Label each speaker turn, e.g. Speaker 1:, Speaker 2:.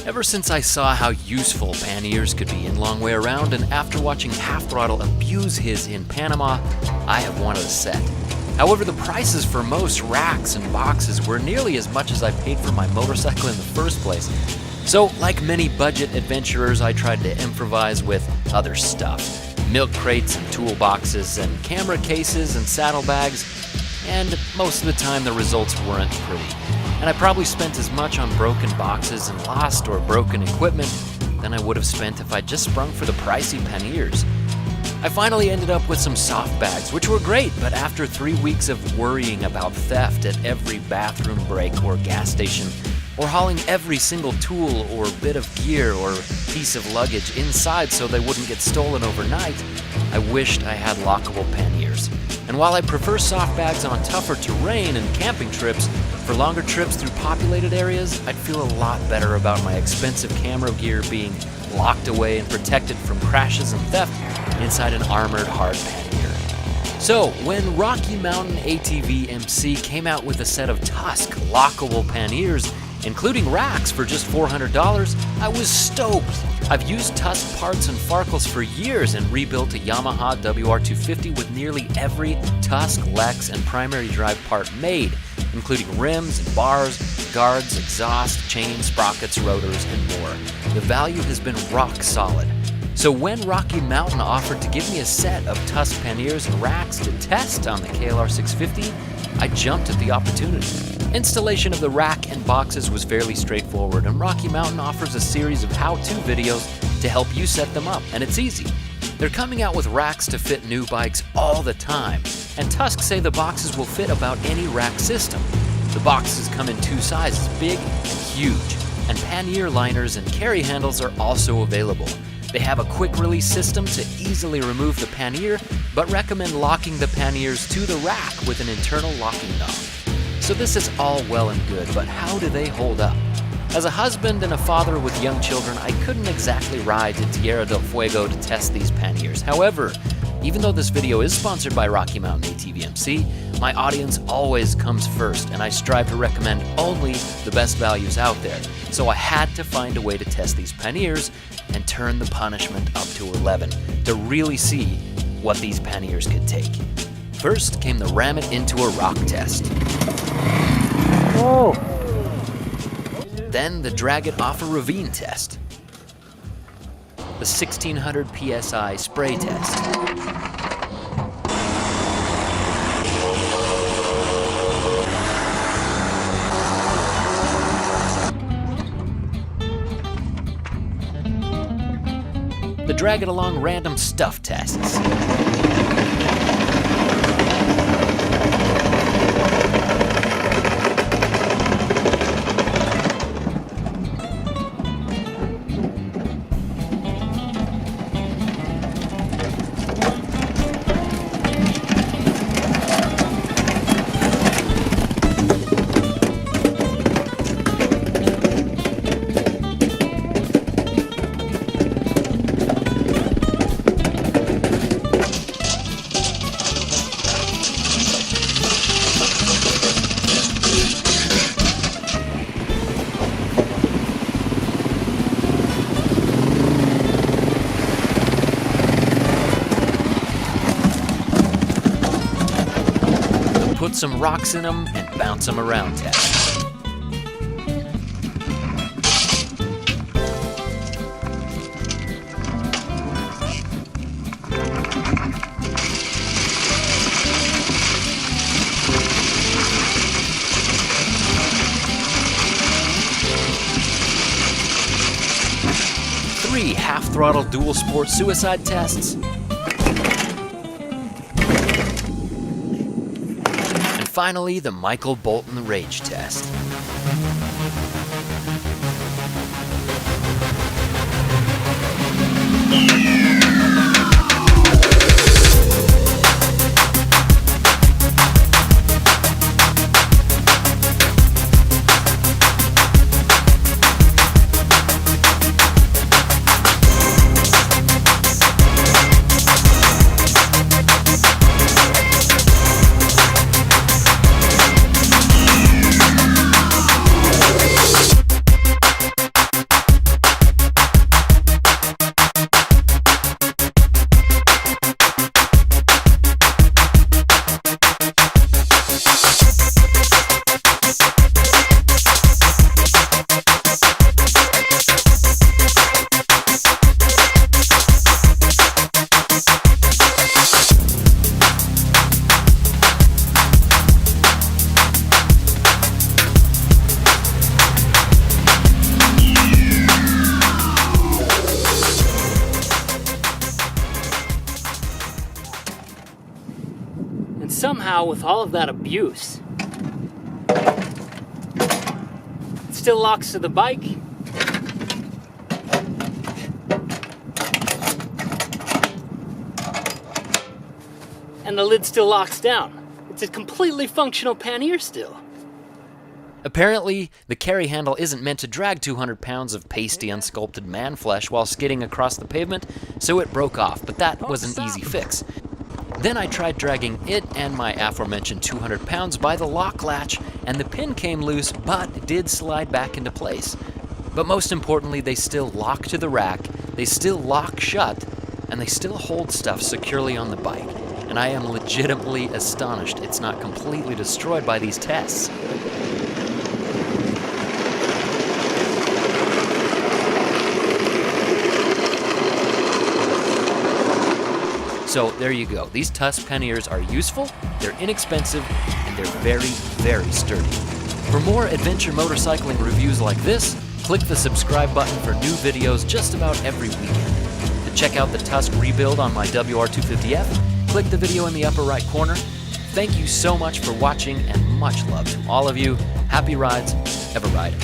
Speaker 1: Ever since I saw how useful panniers could be in long way around, and after watching Half Throttle abuse his in Panama, I have wanted a set. However, the prices for most racks and boxes were nearly as much as I paid for my motorcycle in the first place. So, like many budget adventurers, I tried to improvise with other stuff. Milk crates and toolboxes and camera cases and saddlebags, and most of the time the results weren't pretty. And I probably spent as much on broken boxes and lost or broken equipment than I would have spent if I'd just sprung for the pricey panniers. I finally ended up with some soft bags, which were great, but after 3 weeks of worrying about theft at every bathroom break or gas station, or hauling every single tool or bit of gear or piece of luggage inside so they wouldn't get stolen overnight, I wished I had lockable panniers. And while I prefer soft bags on tougher terrain and camping trips, for longer trips through populated areas, I'd feel a lot better about my expensive camera gear being locked away and protected from crashes and theft inside an armored hard pannier. So, when Rocky Mountain ATV MC came out with a set of Tusk lockable panniers, including racks for just $400, I was stoked. I've used Tusk parts and Farkles for years and rebuilt a Yamaha WR250 with nearly every Tusk, Lex, and primary drive part made, including rims and bars, guards, exhaust, chains, sprockets, rotors, and more. The value has been rock solid. So when Rocky Mountain offered to give me a set of Tusk panniers and racks to test on the KLR650, I jumped at the opportunity. Installation of the rack and boxes was fairly straightforward, and Rocky Mountain offers a series of how-to videos to help you set them up, and it's easy. They're coming out with racks to fit new bikes all the time, and Tusk say the boxes will fit about any rack system. The boxes come in 2 sizes, big and huge, and pannier liners and carry handles are also available. They have a quick release system to easily remove the pannier, but recommend locking the panniers to the rack with an internal locking knob. So this is all well and good, but how do they hold up? As a husband and a father with young children, I couldn't exactly ride to Tierra del Fuego to test these panniers. However, even though this video is sponsored by Rocky Mountain ATV MC, my audience always comes first, and I strive to recommend only the best values out there. So I had to find a way to test these panniers and turn the punishment up to 11 to really see what these panniers could take. First came the ram it into a rock test.
Speaker 2: Oh.
Speaker 1: Then the drag it off a ravine test. The 1600 PSI spray test. The drag it along random stuff tests. Put some rocks in them and bounce them around test. Three half-throttle dual sport suicide tests. Finally, the Michael Bolton Rage Test.
Speaker 2: now, with all of that abuse, it still locks to the bike. And the lid still locks down. It's a completely functional pannier still.
Speaker 1: Apparently, the carry handle isn't meant to drag 200 pounds of pasty, unsculpted man flesh while skidding across the pavement, so it broke off, but that was an easy fix. Then I tried dragging it and my aforementioned 200 pounds by the lock latch, and the pin came loose, but did slide back into place. But most importantly, they still lock to the rack, they still lock shut, and they still hold stuff securely on the bike. And I am legitimately astonished it's not completely destroyed by these tests. So there you go. These Tusk panniers are useful, they're inexpensive, and they're very, very sturdy. For more adventure motorcycling reviews like this, click the subscribe button for new videos just about every weekend. To check out the Tusk rebuild on my WR250F, click the video in the upper right corner. Thank you so much for watching, and much love to all of you. Happy rides, ever ride.